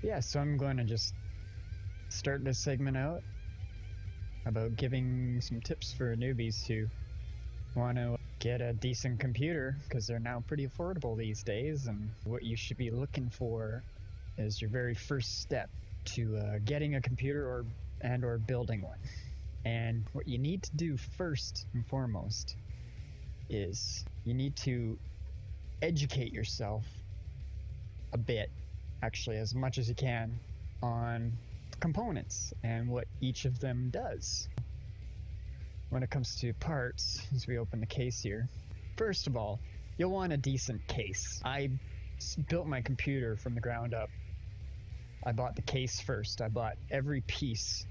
Yeah, so I'm going to just start this segment out about giving some tips for newbies who want to get a decent computer, because they're now pretty affordable these days, and what you should be looking for is your very first step to getting a computer or building one. And what you need to do first and foremost is you need to educate yourself a bit, actually as much as you can, on components and what each of them does. When it comes to parts, as we open the case here, first of all, you'll want a decent case. I built my computer from the ground up. I bought the case first. I bought every piece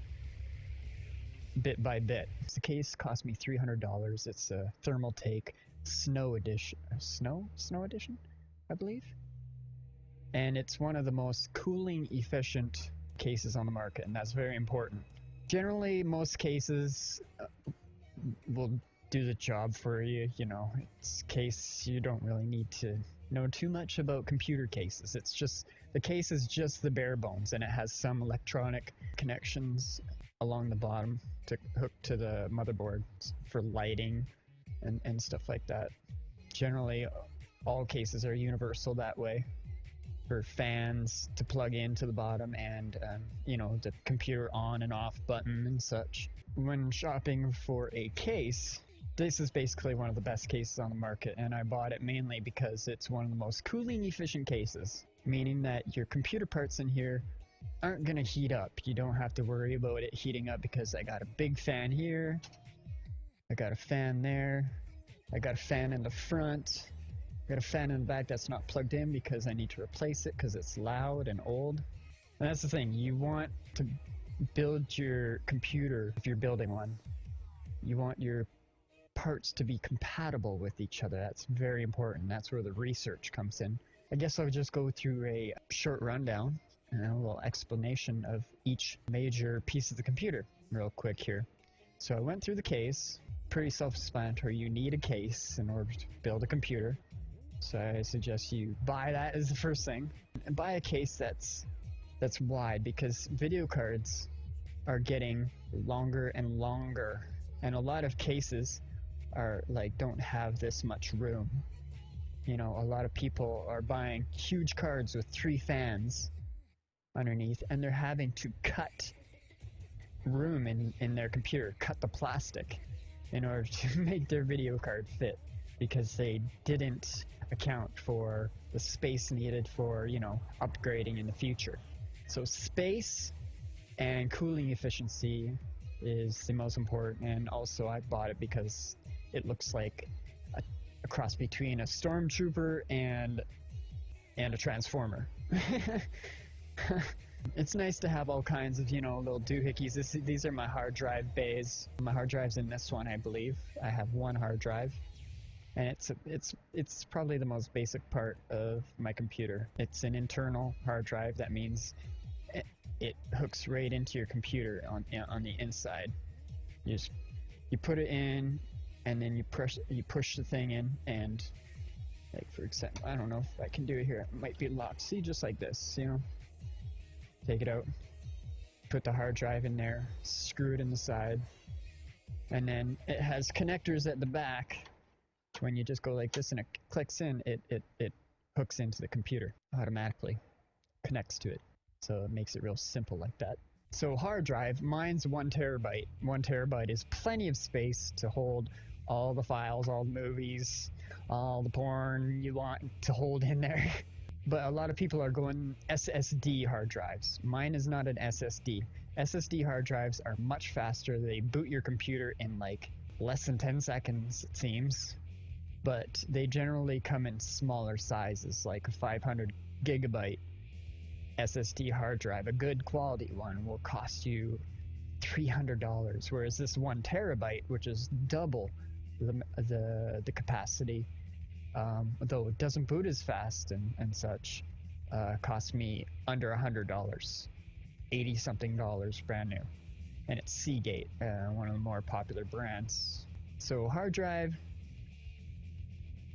bit by bit. The case cost me $300. It's a Thermaltake Snow Edition. Snow Edition, I believe. And it's one of the most cooling efficient cases on the market, and that's very important. Generally, most cases will do the job for you. You know, it's case you don't really need to know too much about computer cases. It's just, the case is just the bare bones, and it has some electronic connections along the bottom to hook to the motherboard for lighting and stuff like that. Generally, all cases are universal that way, for fans to plug into the bottom and you know, the computer on and off button and such. When shopping for a case, this is basically one of the best cases on the market, and I bought it mainly because it's one of the most cooling efficient cases, meaning that your computer parts in here aren't going to heat up. You don't have to worry about it heating up, because I got a big fan here, I got a fan there, I got a fan in the front, I got a fan in the back that's not plugged in because I need to replace it because it's loud and old. And that's the thing, you want to build your computer, if you're building one, you want your parts to be compatible with each other. That's very important. That's where the research comes in. I guess I'll just go through a short rundown and a little explanation of each major piece of the computer real quick here. So I went through the case. Pretty self-explanatory. You need a case in order to build a computer. So I suggest you buy that as the first thing, and buy a case that's wide, because video cards are getting longer and longer, and a lot of cases are like, don't have this much room. You know, a lot of people are buying huge cards with 3 fans underneath, and they're having to cut room in their computer, cut the plastic in order to make their video card fit, because they didn't account for the space needed for, you know, upgrading in the future. So space and cooling efficiency is the most important, and also I bought it because it looks like a cross between a stormtrooper and a transformer. It's nice to have all kinds of, you know, little doohickeys. These are my hard drive bays. My hard drive's in this one, I believe. I have one hard drive, and it's probably the most basic part of my computer. It's an internal hard drive. That means it hooks right into your computer on the inside. You put it in, and then you push the thing in, and like, for example, I don't know if I can do it here. It might be locked. See, just like this, you know. Take it out, put the hard drive in there, screw it in the side, and then it has connectors at the back. When you just go like this and it clicks in, it hooks into the computer automatically, connects to it. So it makes it real simple like that. So hard drive, mine's 1 terabyte. 1 terabyte is plenty of space to hold all the files, all the movies, all the porn you want to hold in there. But a lot of people are going SSD hard drives. Mine is not an SSD. SSD hard drives are much faster. They boot your computer in like less than 10 seconds, it seems. But they generally come in smaller sizes, like a 500 gigabyte SSD hard drive. A good quality one will cost you $300, whereas this 1 terabyte, which is double the capacity, though it doesn't boot as fast and such, cost me under $100, $80 something brand new, and it's Seagate, one of the more popular brands. So hard drive,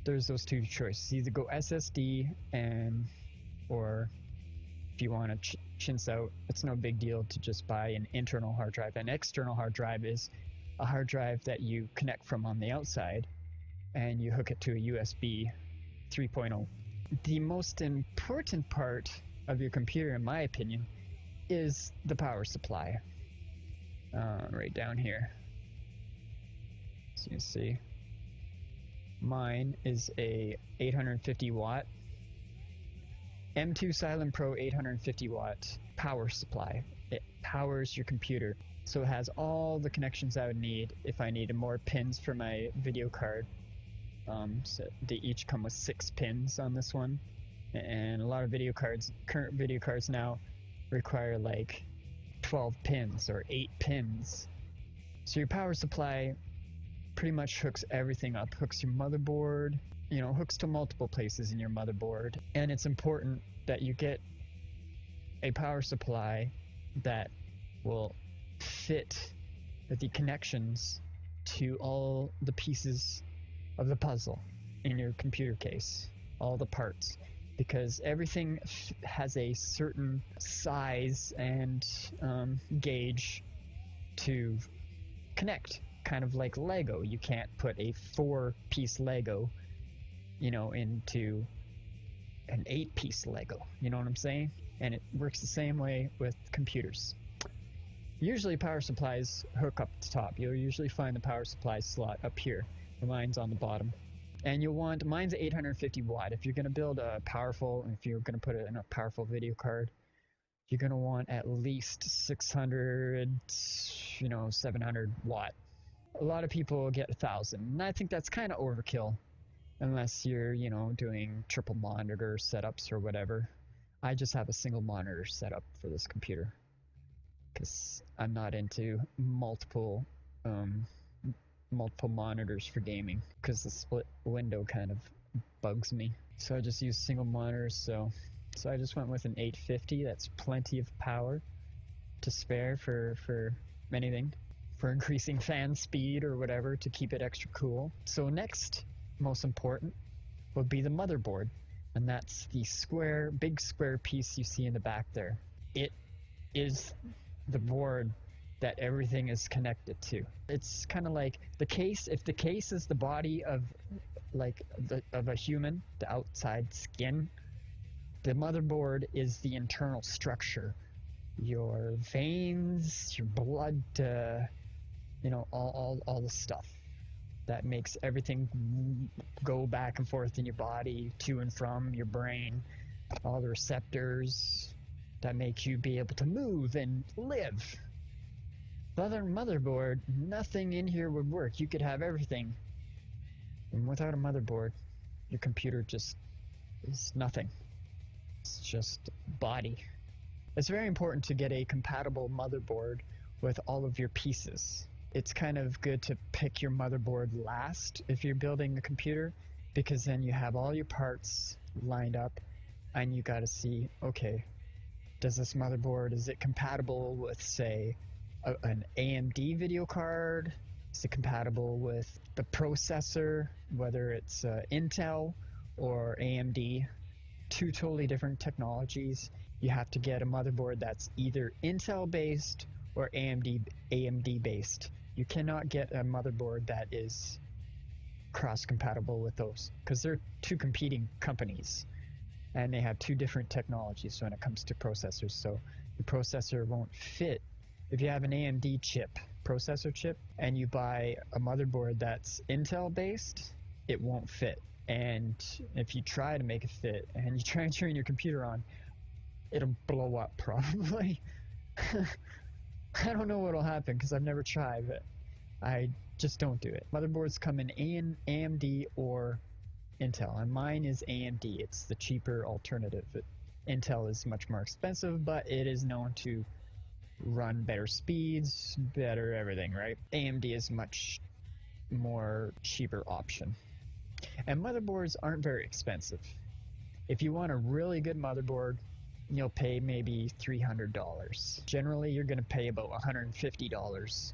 there's those two choices: either go SSD or If you want to chintz out, it's no big deal to just buy an internal hard drive. An external hard drive is a hard drive that you connect from on the outside and you hook it to a USB 3.0. The most important part of your computer, in my opinion, is the power supply. Right down here. So you see, mine is a 850 watt M2 Silent Pro 850 watt power supply. It powers your computer. So it has all the connections I would need if I needed more pins for my video card. So they each come with 6 pins on this one. And a lot of current video cards now require like 12 pins or 8 pins. So your power supply pretty much hooks everything up. Hooks your motherboard, hooks to multiple places in your motherboard. And it's important that you get a power supply that will fit the connections to all the pieces of the puzzle in your computer case, all the parts, because everything has a certain size and gauge to connect, kind of like Lego. You can't put a 4-piece Lego into an 8-piece Lego, you know what I'm saying? And it works the same way with computers. Usually power supplies hook up the top. You'll usually find the power supply slot up here. Mine's on the bottom. And mine's 850 watt. If you're going to build if you're going to put it in a powerful video card, you're going to want at least 600, 700 watt. A lot of people get 1,000, and I think that's kind of overkill. Unless you're, doing triple monitor setups or whatever. I just have a single monitor setup for this computer because I'm not into multiple monitors for gaming because the split window kind of bugs me. So I just use single monitors. So I just went with an 850. That's plenty of power to spare for anything, for increasing fan speed or whatever to keep it extra cool. So next, most important, would be the motherboard, and that's the big square piece you see in the back there. It is the board that everything is connected to. It's kind of like the case. If the case is the body of a human, the outside skin, the motherboard is the internal structure, your veins, your blood, all the stuff that makes everything go back and forth in your body, to and from your brain, all the receptors that make you be able to move and live. Without a motherboard, nothing in here would work. You could have everything, and without a motherboard, your computer just is nothing. It's just body. It's very important to get a compatible motherboard with all of your pieces. It's kind of good to pick your motherboard last if you're building a computer, because then you have all your parts lined up and you got to see, okay, does this motherboard, is it compatible with, say, an AMD video card? Is it compatible with the processor, whether it's Intel or AMD? 2 totally different technologies. You have to get a motherboard that's either Intel based or AMD based. You cannot get a motherboard that is cross-compatible with those, because they're 2 competing companies and they have 2 different technologies when it comes to processors. So the processor won't fit. If you have an AMD processor chip, and you buy a motherboard that's Intel based, it won't fit. And if you try to make it fit and you try and turn your computer on, it'll blow up probably. I don't know what'll happen because I've never tried, but I just don't do it. Motherboards come in AMD or Intel, and mine is AMD. It's the cheaper alternative. Intel is much more expensive, but it is known to run better speeds, better everything, right? AMD is much more cheaper option. And motherboards aren't very expensive. If you want a really good motherboard, you'll pay maybe $300. Generally, you're going to pay about $150,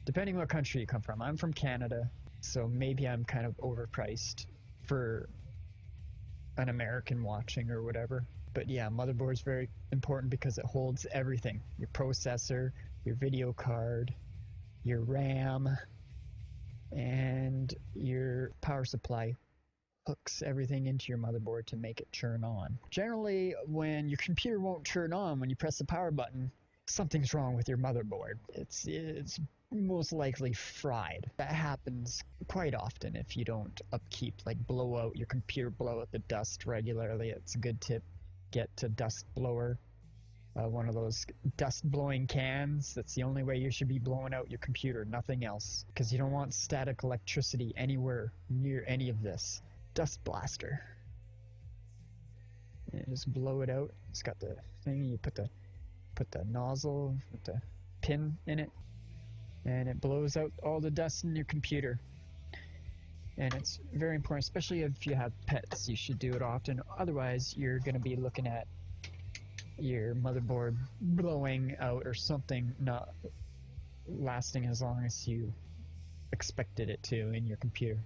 depending what country you come from. I'm from Canada, so maybe I'm kind of overpriced for an American watching or whatever. But yeah, motherboard is very important because it holds everything. Your processor, your video card, your RAM, and your power supply hooks everything into your motherboard to make it turn on. Generally, when your computer won't turn on when you press the power button, something's wrong with your motherboard. It's most likely fried. That happens quite often if you don't upkeep, like blow out your computer, blow out the dust regularly. It's a good tip. Get a dust blower, one of those dust blowing cans. That's the only way you should be blowing out your computer, nothing else, because you don't want static electricity anywhere near any of this. Dust blaster. And just blow it out. It's got the thing, you put the nozzle with the pin in it, and it blows out all the dust in your computer. And it's very important, especially if you have pets. You should do it often, otherwise you're going to be looking at your motherboard blowing out or something not lasting as long as you expected it to in your computer.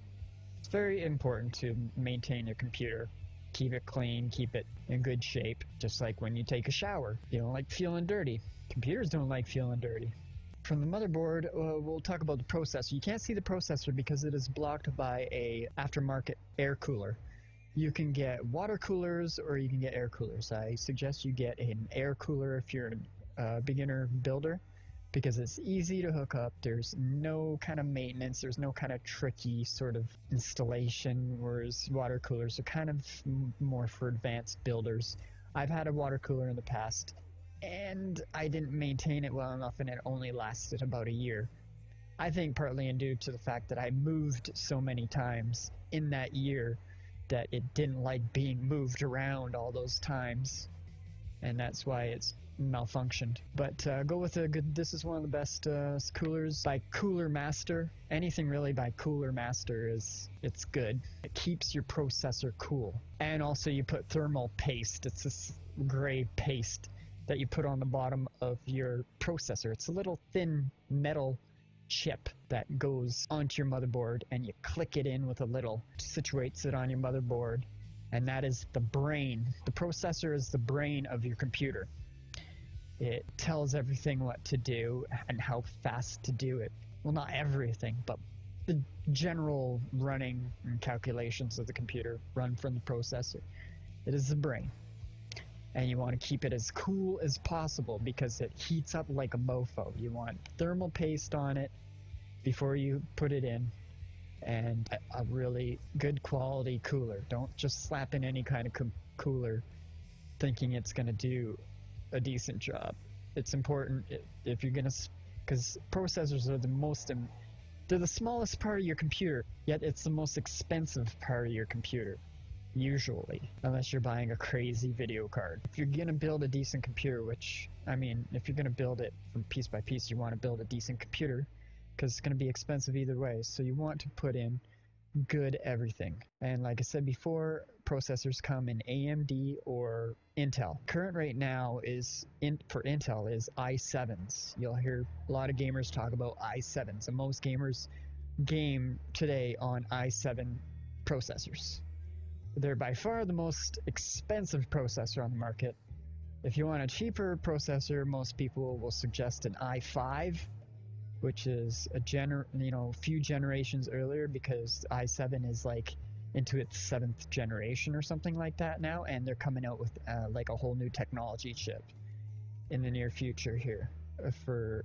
It's very important to maintain your computer. Keep it clean, keep it in good shape, just like when you take a shower. You don't like feeling dirty. Computers don't like feeling dirty. From the motherboard, we'll talk about the processor. You can't see the processor because it is blocked by a aftermarket air cooler. You can get water coolers or you can get air coolers. I suggest you get an air cooler if you're a beginner builder, because it's easy to hook up. There's no kind of maintenance. There's no kind of tricky sort of installation, whereas water coolers are kind of more for advanced builders. I've had a water cooler in the past, and I didn't maintain it well enough, and it only lasted about a year. I think partly due to the fact that I moved so many times in that year that it didn't like being moved around all those times, and that's why it's malfunctioned. But go with a good, this is one of the best coolers by Cooler Master. Anything really by Cooler Master it's good. It keeps your processor cool. And also you put thermal paste. It's this gray paste that you put on the bottom of your processor. It's a little thin metal chip that goes onto your motherboard, and you click it in with a little, situates it on your motherboard, and that is the brain. The processor is the brain of your computer. It tells everything what to do and how fast to do it. Well, not everything, but the general running and calculations of the computer run from the processor. It is the brain. And you want to keep it as cool as possible because it heats up like a mofo. You want thermal paste on it before you put it in, and a really good quality cooler. Don't just slap in any kind of cooler thinking it's going to do a decent job. It's important if you're going to, because processors are they're the smallest part of your computer, yet it's the most expensive part of your computer. Usually, unless you're buying a crazy video card. If you're gonna build a decent computer, which, I mean, if you're gonna build it from piece by piece, you want to build a decent computer because it's gonna be expensive either way. So you want to put in good everything. And like I said before, processors come in AMD or Intel. Current right now for Intel is i7s. You'll hear a lot of gamers talk about i7s, and most gamers game today on i7 processors. They're by far the most expensive processor on the market. If you want a cheaper processor, most people will suggest an i5, which is a few generations earlier, because i7 is like into its 7th generation or something like that now, and they're coming out with like a whole new technology chip in the near future here for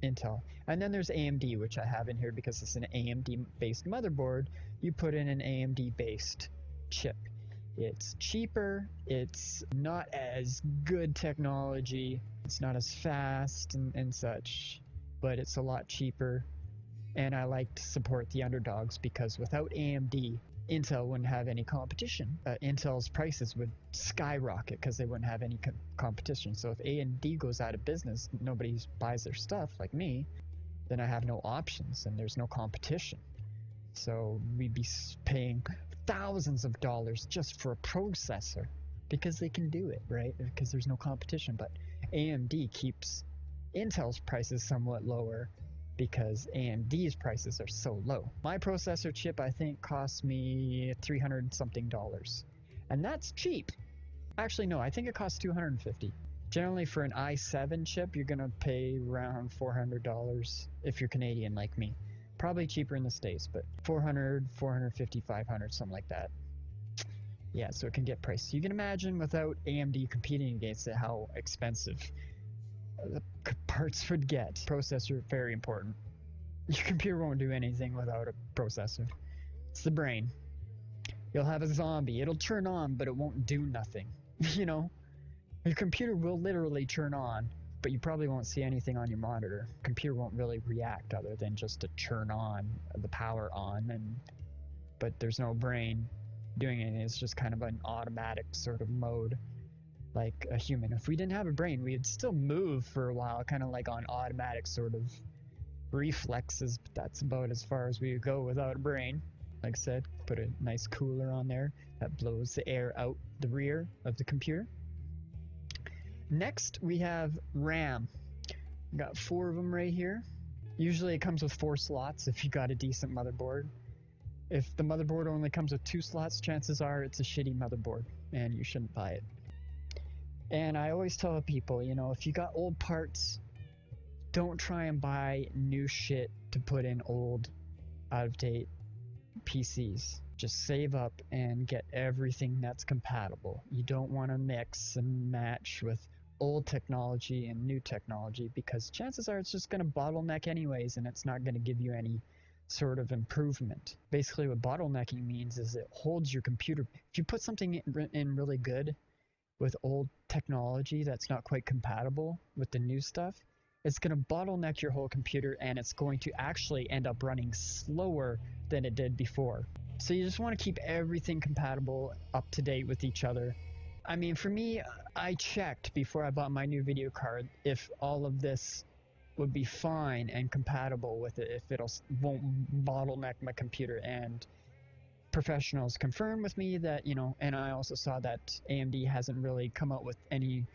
Intel. And then there's AMD, which I have in here because it's an AMD based motherboard. You put in an AMD based chip. It's cheaper, it's not as good technology, it's not as fast and such, but it's a lot cheaper, and I like to support the underdogs because without AMD, Intel wouldn't have any competition. Intel's prices would skyrocket because they wouldn't have any competition. So if AMD goes out of business, nobody buys their stuff like me, then I have no options and there's no competition. So we'd be paying thousands of dollars just for a processor because they can do it, right? Because there's no competition. But AMD keeps Intel's prices somewhat lower because AMD's prices are so low. My processor chip, I think, cost me $300 something, and that's cheap. Actually, no, I think it costs $250. Generally, for an i7 chip, you're gonna pay around $400 if you're Canadian like me. Probably cheaper in the States, but 400, 450, 500, something like that. Yeah, so it can get pricey. You can imagine without AMD competing against it, how expensive the parts would get. Processor, very important. Your computer won't do anything without a processor. It's the brain. You'll have a zombie. It'll turn on, but it won't do nothing. You know? Your computer will literally turn on, but you probably won't see anything on your monitor. Computer won't really react other than just to turn on the power on, but there's no brain doing it. It's just kind of an automatic sort of mode, like a human. If we didn't have a brain, we'd still move for a while, kind of like on automatic sort of reflexes, but that's about as far as we would go without a brain. Like I said, put a nice cooler on there that blows the air out the rear of the computer. Next, we have RAM. Got 4 of them right here. Usually it comes with 4 slots if you got a decent motherboard. If the motherboard only comes with 2 slots, chances are it's a shitty motherboard and you shouldn't buy it. And I always tell people, you know, if you got old parts, don't try and buy new shit to put in old, out-of-date PCs. Just save up and get everything that's compatible. You don't want to mix and match with old technology and new technology, because chances are it's just going to bottleneck anyways, and it's not going to give you any sort of improvement. Basically what bottlenecking means is it holds your computer. If you put something in really good with old technology that's not quite compatible with the new stuff, it's going to bottleneck your whole computer, and it's going to actually end up running slower than it did before. So you just want to keep everything compatible, up to date with each other. I mean, for me, I checked before I bought my new video card if all of this would be fine and compatible with it, if won't bottleneck my computer, and professionals confirmed with me that, you know, and I also saw that AMD hasn't really come out with any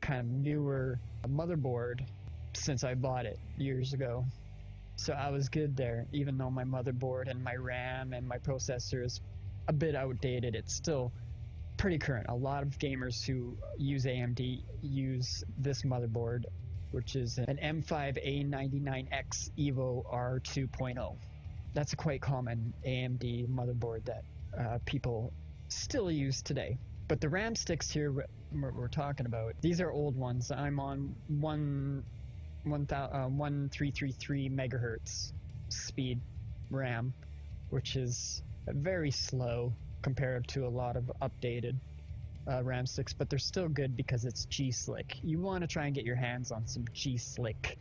kind of newer motherboard since I bought it years ago. So I was good there. Even though my motherboard and my RAM and my processor is a bit outdated, it's still pretty current. A lot of gamers who use AMD use this motherboard, which is an M5A99X Evo R2.0. That's a quite common AMD motherboard that people still use today. But the RAM sticks here we're talking about, these are old ones. I'm on 1333 megahertz speed RAM, which is very slow compared to a lot of updated RAM sticks, but they're still good because it's G-Slick. You want to try and get your hands on some G-Slick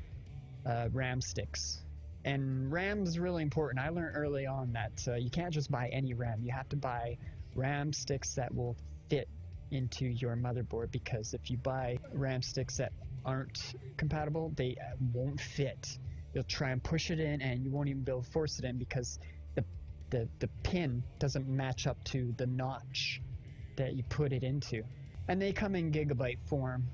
RAM sticks. And RAM is really important. I learned early on that you can't just buy any RAM. You have to buy RAM sticks that will fit into your motherboard, because if you buy RAM sticks that aren't compatible, they won't fit. You'll try and push it in and you won't even be able to force it in, because the pin doesn't match up to the notch that you put it into. And they come in gigabyte form.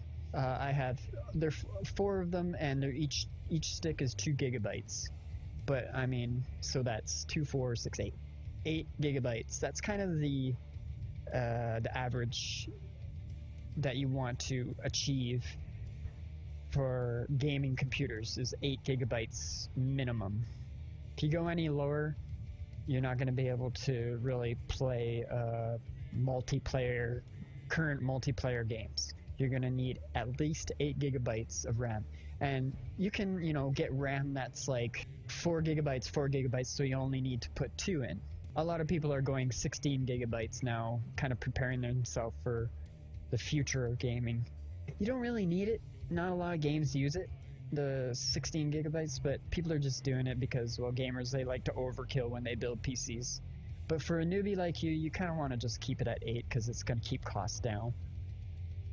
There's 4 of them, and each stick is 2 gigabytes. But I mean, so that's 2, 4, 6, 8 gigabytes. That's kind of the average that you want to achieve for gaming computers, is 8 gigabytes minimum. If you go any lower, you're not going to be able to really play current multiplayer games. You're going to need at least 8 gigabytes of RAM. And you can, you know, get RAM that's like 4 gigabytes, so you only need to put 2 in. A lot of people are going 16 gigabytes now, kind of preparing themselves for the future of gaming. You don't really need it. Not a lot of games use it, the 16 gigabytes, but people are just doing it because, well, gamers, they like to overkill when they build PCs. But for a newbie like you kind of want to just keep it at 8, because it's going to keep costs down.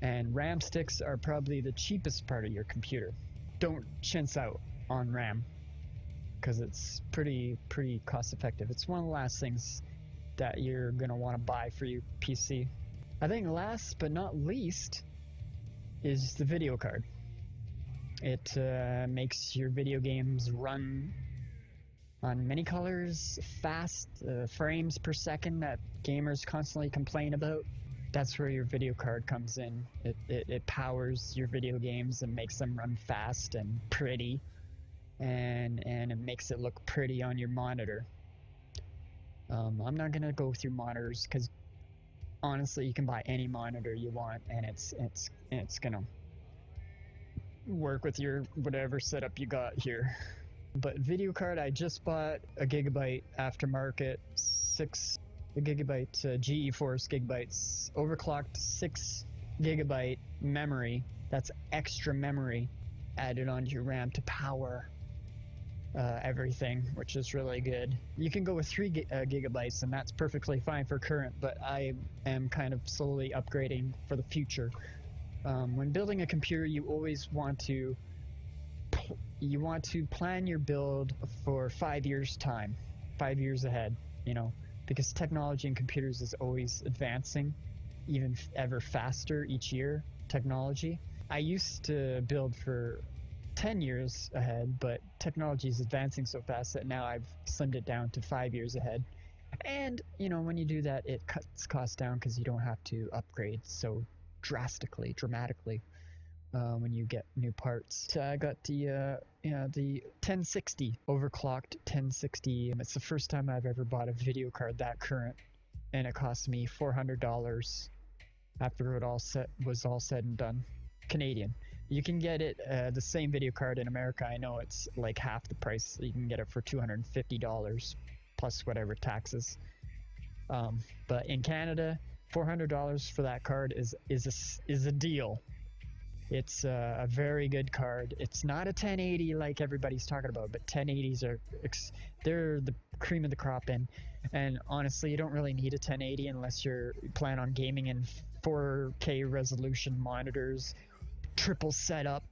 And RAM sticks are probably the cheapest part of your computer. Don't chintz out on RAM, because it's pretty cost effective. It's one of the last things that you're going to want to buy for your PC. I think last but not least is the video card. It makes your video games run on many colors, fast, frames per second that gamers constantly complain about. That's where your video card comes in. It powers your video games and makes them run fast and pretty, and it makes it look pretty on your monitor. I'm not gonna go through monitors because honestly, you can buy any monitor you want, and it's gonna work with your whatever setup you got here. But video card, I just bought a gigabyte aftermarket 6 gigabyte GeForce gigabytes overclocked 6 gigabyte memory. That's extra memory added onto your RAM to power everything, which is really good. You can go with 3 gigabytes, and that's perfectly fine for current, but I am kind of slowly upgrading for the future. When building a computer, you always want to plan your build for 5 years time, 5 years ahead, because technology in computers is always advancing, even ever faster each year. Technology. I used to build for 10 years ahead, but technology is advancing so fast that now I've slimmed it down to 5 years ahead. And when you do that, it cuts costs down because you don't have to upgrade so dramatically when you get new parts. So I got the 1060 overclocked 1060. It's the first time I've ever bought a video card that current, and it cost me $400 after it was all said and done. Canadian. You can get it the same video card in America. I know it's like half the price. You can get it for $250 plus whatever taxes. But in Canada, $400 for that card is a deal. It's a very good card. It's not a 1080 like everybody's talking about, but 1080s they're the cream of the crop. And honestly, you don't really need a 1080 unless you plan on gaming in 4K resolution monitors, triple setup,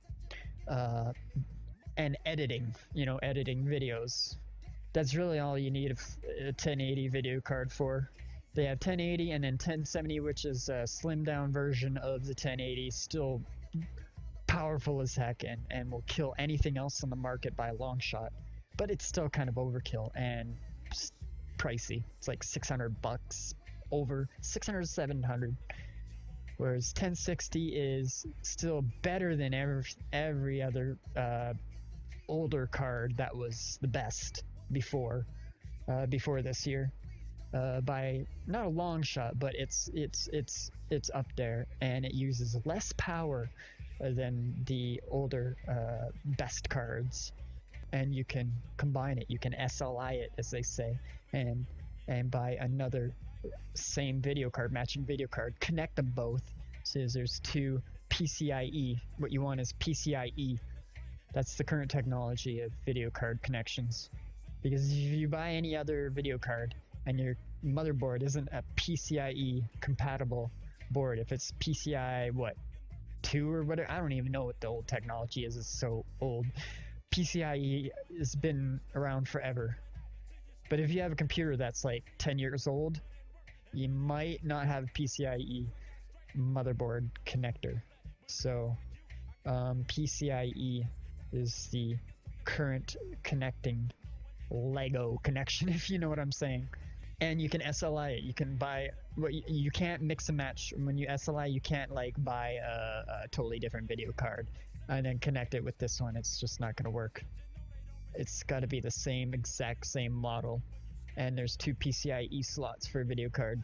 and editing videos. That's really all you need a 1080 video card for. They have 1080 and then 1070, which is a slimmed down version of the 1080, still powerful as heck and will kill anything else on the market by a long shot. But it's still kind of overkill and pricey. It's like $600, over 600 700. Whereas 1060 is still better than every other older card that was the best before this year, by not a long shot, but it's up there, and it uses less power than the older best cards, and you can combine it. You can SLI it, as they say, and buy another same matching video card, connect them both. So there's 2 PCIe. What you want is PCIe. That's the current technology of video card connections. Because if you buy any other video card and your motherboard isn't a PCIe compatible board, if it's PCI 2 or whatever, I don't even know what the old technology is. It's so old. PCIe has been around forever. But if you have a computer that's like 10 years old, you might not have PCIe motherboard connector. So PCIe is the current connecting Lego connection, if you know what I'm saying. And you can SLI it. You can buy you can't mix and match. When you SLI, you can't buy a totally different video card and then connect it with this one. It's just not going to work. It's got to be the exact same model. And there's 2 PCIe slots for a video card.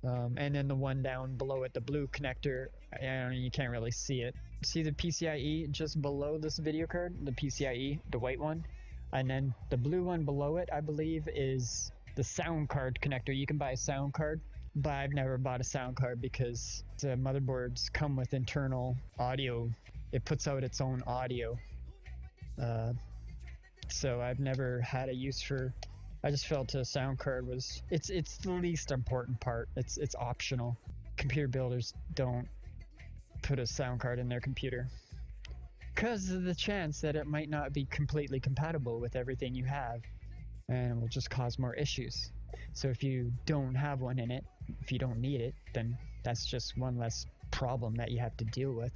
And then the one down below it, the blue connector, you can't really see it. See the PCIe just below this video card? The PCIe, the white one? And then the blue one below it, I believe, is the sound card connector. You can buy a sound card, but I've never bought a sound card because the motherboards come with internal audio. It puts out its own audio. So I've never had a use for. I just felt a sound card was it's the least important part. It's optional. Computer builders don't put a sound card in their computer because of the chance that it might not be completely compatible with everything you have, and it will just cause more issues. So if you don't have one in it, if you don't need it, then that's just one less problem that you have to deal with.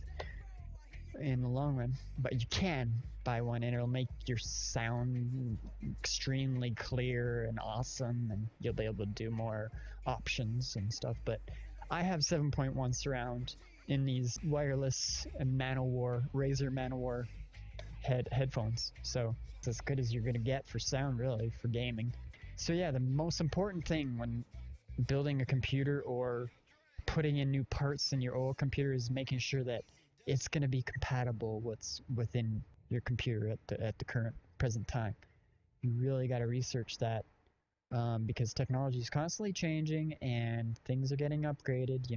in the long run, but you can buy one and it'll make your sound extremely clear and awesome, and you'll be able to do more options and stuff. But I have 7.1 surround in these wireless Razer Manowar headphones, so it's as good as you're gonna get for sound, really, for gaming. So yeah, the most important thing when building a computer or putting in new parts in your old computer is making sure that it's going to be compatible within your computer at the present time. You really got to research that, because technology is constantly changing and things are getting upgraded.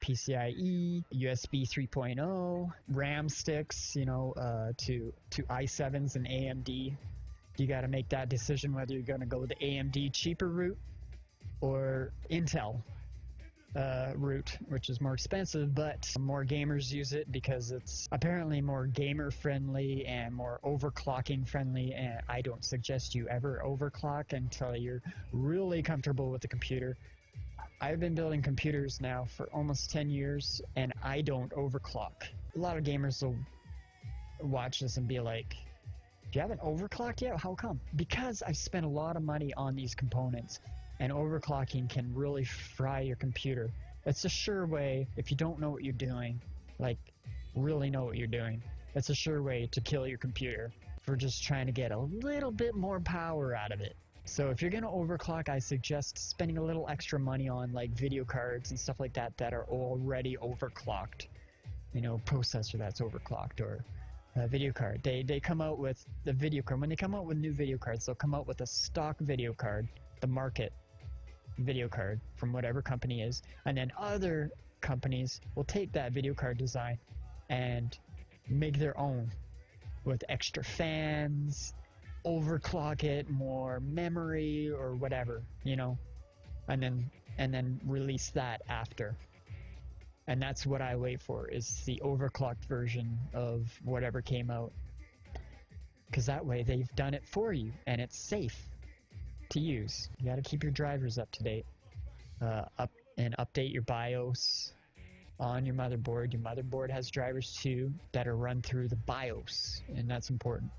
PCIe, USB 3.0, RAM sticks, to i7s and AMD. You got to make that decision whether you're going to go the AMD cheaper route or Intel route, which is more expensive, but more gamers use it because it's apparently more gamer friendly and more overclocking friendly. And I don't suggest you ever overclock until you're really comfortable with the computer. I've been building computers now for almost 10 years and I don't overclock. A lot of gamers will watch this and be like, you haven't overclocked yet? How come? Because I've spent a lot of money on these components, and overclocking can really fry your computer. It's a sure way, if you don't know what you're doing, like really know what you're doing, it's a sure way to kill your computer for just trying to get a little bit more power out of it. So if you're gonna overclock, I suggest spending a little extra money on like video cards and stuff like that that are already overclocked. Processor that's overclocked, or a video card. They come out with the video card. When they come out with new video cards, they'll come out with a stock video card, the market video card from whatever company is, and then other companies will take that video card design and make their own with extra fans, overclock it, more memory or whatever, and then release that after. And that's what I wait for, is the overclocked version of whatever came out, because that way they've done it for you and it's safe to use. You got to keep your drivers up to date, update your BIOS on your motherboard. Your motherboard has drivers too that are run through the BIOS, and that's important.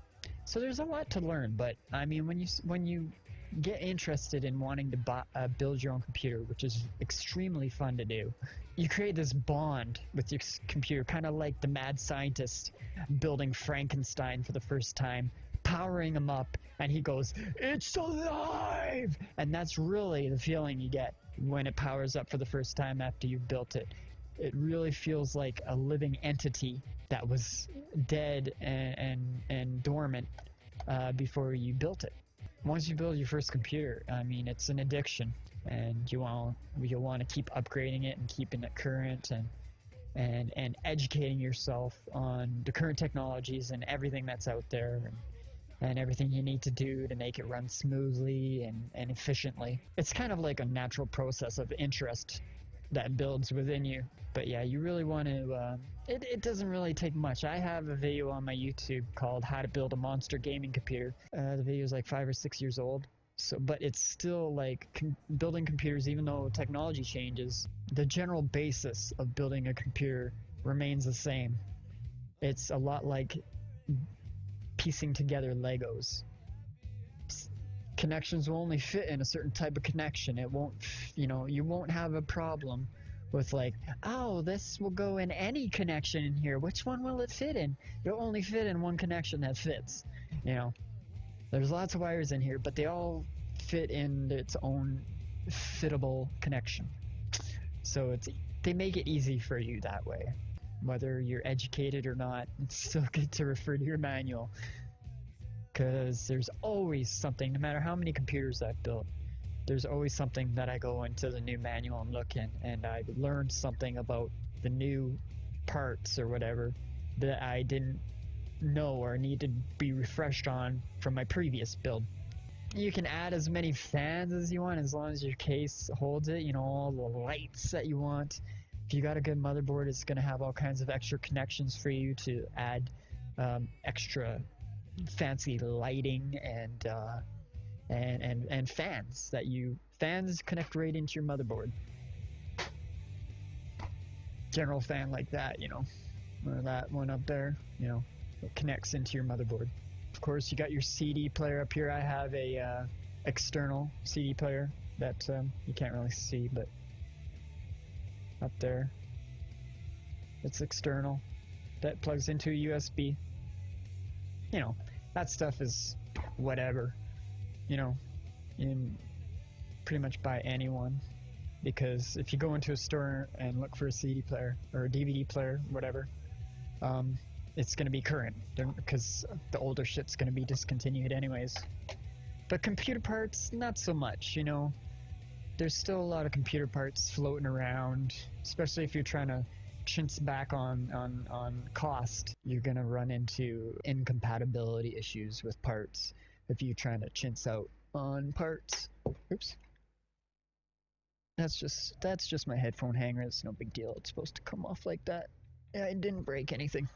So there's a lot to learn, but I mean, when you get interested in wanting to build your own computer, which is extremely fun to do, you create this bond with your computer, kind of like the mad scientist building Frankenstein for the first time, powering him up, and he goes, "It's alive!" And that's really the feeling you get when it powers up for the first time after you've built it. It really feels like a living entity that was dead and dormant before you built it. Once you build your first computer, I mean, it's an addiction, and you'll want to keep upgrading it and keeping it current, and educating yourself on the current technologies and everything that's out there, and everything you need to do to make it run smoothly and efficiently. It's kind of like a natural process of interest that builds within you. But yeah, you really want to, it doesn't really take much. I have a video on my YouTube called How to Build a Monster Gaming Computer. The video is like 5 or 6 years old. But it's still like building computers, even though technology changes, the general basis of building a computer remains the same. It's a lot like piecing together Legos. Connections will only fit in a certain type of connection. It won't, you won't have a problem with like, oh, this will go in any connection in here. Which one will it fit in? It'll only fit in one connection that fits. There's lots of wires in here, but they all fit in its own fittable connection. So they make it easy for you that way. Whether you're educated or not, it's still good to refer to your manual, because there's always something, no matter how many computers I've built, there's always something that I go into the new manual and look in, and I've learned something about the new parts or whatever that I didn't know or need to be refreshed on from my previous build. You can add as many fans as you want, as long as your case holds it, all the lights that you want. If you got a good motherboard, it's going to have all kinds of extra connections for you to add extra fancy lighting and fans fans connect right into your motherboard. General fan like that, or that one up there, you know, it connects into your motherboard. Of course, you got your CD player up here. I have a external CD player that you can't really see, but up there, it's external. That plugs into a USB. You know, that stuff is whatever, you know, in pretty much by anyone. Because if you go into a store and look for a CD player or a DVD player, whatever, it's going to be current because the older shit's going to be discontinued anyways. But computer parts, not so much, you know. There's still a lot of computer parts floating around, especially if you're trying to chintz back on cost. You're going to run into incompatibility issues with parts if you're trying to chintz out on parts. Oops. That's just my headphone hanger. It's no big deal. It's supposed to come off like that. Yeah, it didn't break anything.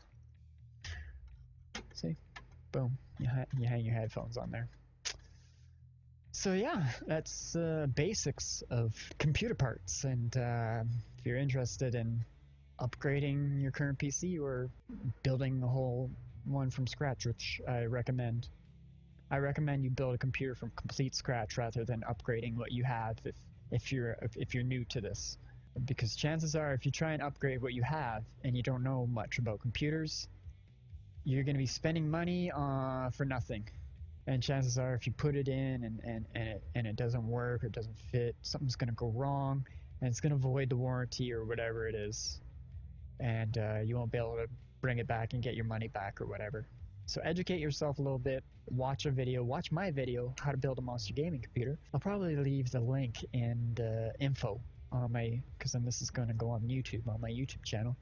See? Boom. You hang your headphones on there. So yeah, that's basics of computer parts. And if you're interested in upgrading your current PC or building a whole one from scratch, which I recommend you build a computer from complete scratch rather than upgrading what you have if you're new to this, because chances are if you try and upgrade what you have and you don't know much about computers, you're going to be spending money for nothing. And chances are if you put it in and it doesn't work or it doesn't fit, something's going to go wrong and it's going to void the warranty or whatever it is, and you won't be able to bring it back and get your money back or whatever. So educate yourself a little bit, watch my video, how to build a monster gaming computer. I'll probably leave the link and info on my, because then this is going to go on YouTube, on my YouTube channel,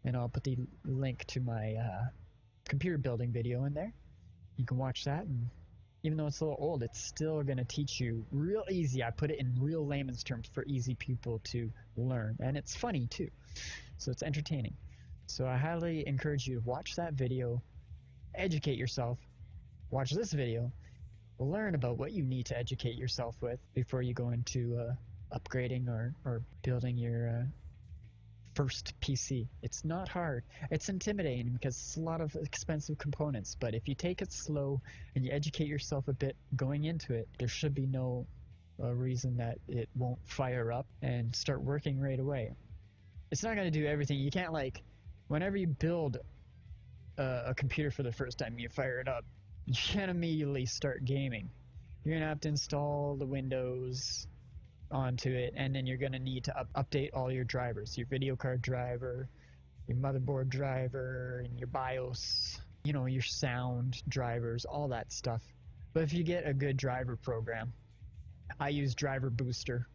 and I'll put the link to my computer building video in there. You can watch that, and even though it's a little old, it's still going to teach you real easy. I put it in real layman's terms for easy people to learn, and it's funny too, so it's entertaining. So I highly encourage you to watch that video, educate yourself, watch this video, learn about what you need to educate yourself with before you go into upgrading or building your first PC. It's not hard. It's intimidating because it's a lot of expensive components, but if you take it slow and you educate yourself a bit going into it, there should be no reason that it won't fire up and start working right away. It's not going to do everything. You can't, like, whenever you build a computer for the first time, you fire it up, you can't immediately start gaming. You're going to have to install the Windows onto it, and then you're going to need to update all your drivers, your video card driver, your motherboard driver, and your BIOS, you know, your sound drivers, all that stuff. But if you get a good driver program, I use Driver Booster.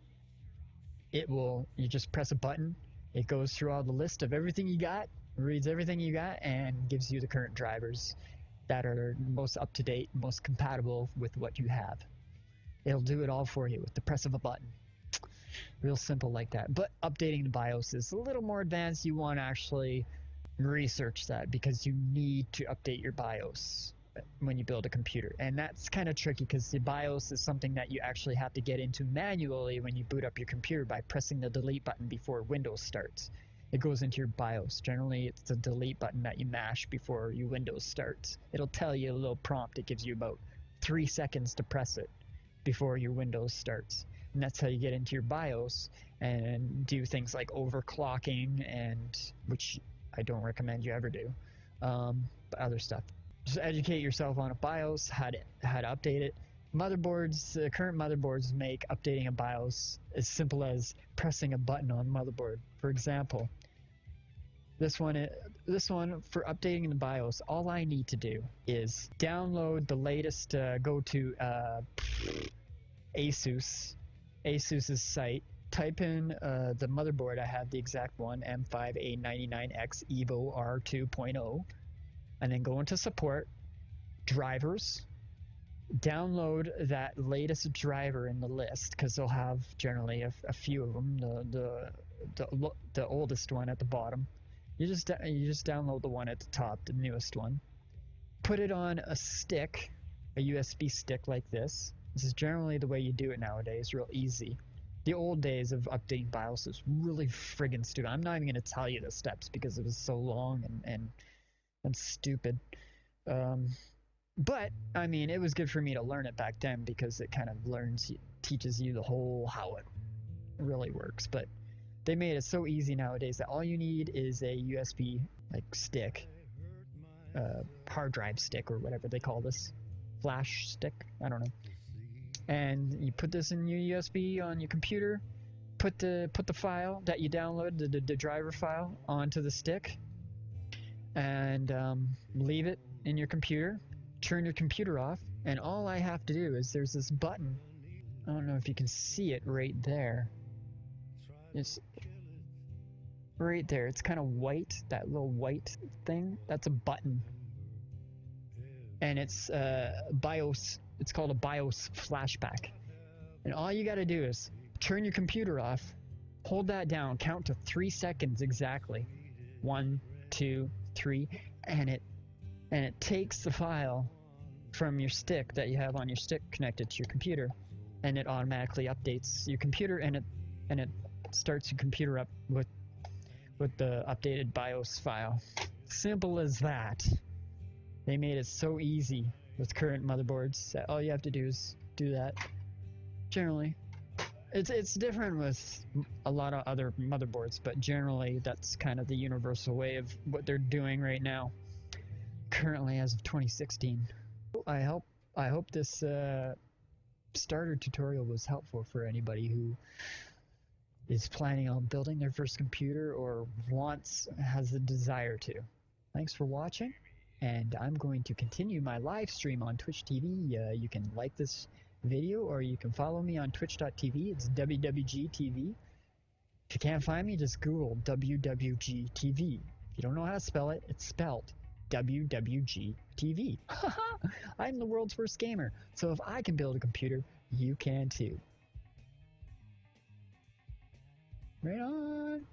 You just press a button, it goes through all the list of everything you got, reads everything you got, and gives you the current drivers that are most up-to-date, most compatible with what you have. It'll do it all for you with the press of a button. Real simple like that. But updating the BIOS is a little more advanced. You want to actually research that because you need to update your BIOS when you build a computer. And that's kind of tricky because the BIOS is something that you actually have to get into manually when you boot up your computer by pressing the delete button before Windows starts. It goes into your BIOS. Generally, it's the delete button that you mash before your Windows starts. It'll tell you a little prompt. It gives you about 3 seconds to press it before your Windows starts. And that's how you get into your BIOS and do things like overclocking, and which I don't recommend you ever do, but other stuff. Just educate yourself on a BIOS, how to update it. Motherboards, current motherboards make updating a BIOS as simple as pressing a button on the motherboard. For example, this one for updating the BIOS, all I need to do is download the latest, go to ASUS's site, type in the motherboard. I have the exact one, M5A99X Evo R2.0, and then go into support, drivers, download that latest driver in the list, because they'll have generally a few of them, the oldest one at the bottom. You just download the one at the top, the newest one, put it on a stick, a USB stick like this. This is generally the way you do it nowadays, real easy. The old days of updating BIOS is really friggin' stupid. I'm not even going to tell you the steps because it was so long and stupid. But I mean, it was good for me to learn it back then because it kind of teaches you the whole how it really works. But they made it so easy nowadays that all you need is a USB like stick, hard drive stick or whatever they call this, flash stick. I don't know. And you put this in your USB on your computer. Put the file that you downloaded, the driver file, onto the stick, and leave it in your computer. Turn your computer off, and all I have to do is there's this button. I don't know if you can see it right there. It's right there. It's kind of white, that little white thing. That's a button. And it's BIOS. It's called a BIOS flashback. And all you got to do is turn your computer off, hold that down, count to 3 seconds exactly. 1, 2, 3, and it takes the file from your stick that you have on your stick connected to your computer, and it automatically updates your computer, and it starts your computer up with the updated BIOS file. Simple as that. They made it so easy with current motherboards that all you have to do is do that. Generally, it's different with a lot of other motherboards, but generally that's kind of the universal way of what they're doing right now, currently as of 2016. I hope this starter tutorial was helpful for anybody who is planning on building their first computer or has a desire to. Thanks for watching, and I'm going to continue my live stream on Twitch TV. You can like this video, or you can follow me on twitch.tv. It's WWGtv. If you can't find me, just Google WWGtv. If you don't know how to spell it, it's spelled WWGtv. I'm the world's worst gamer, so if I can build a computer, you can too. Right on.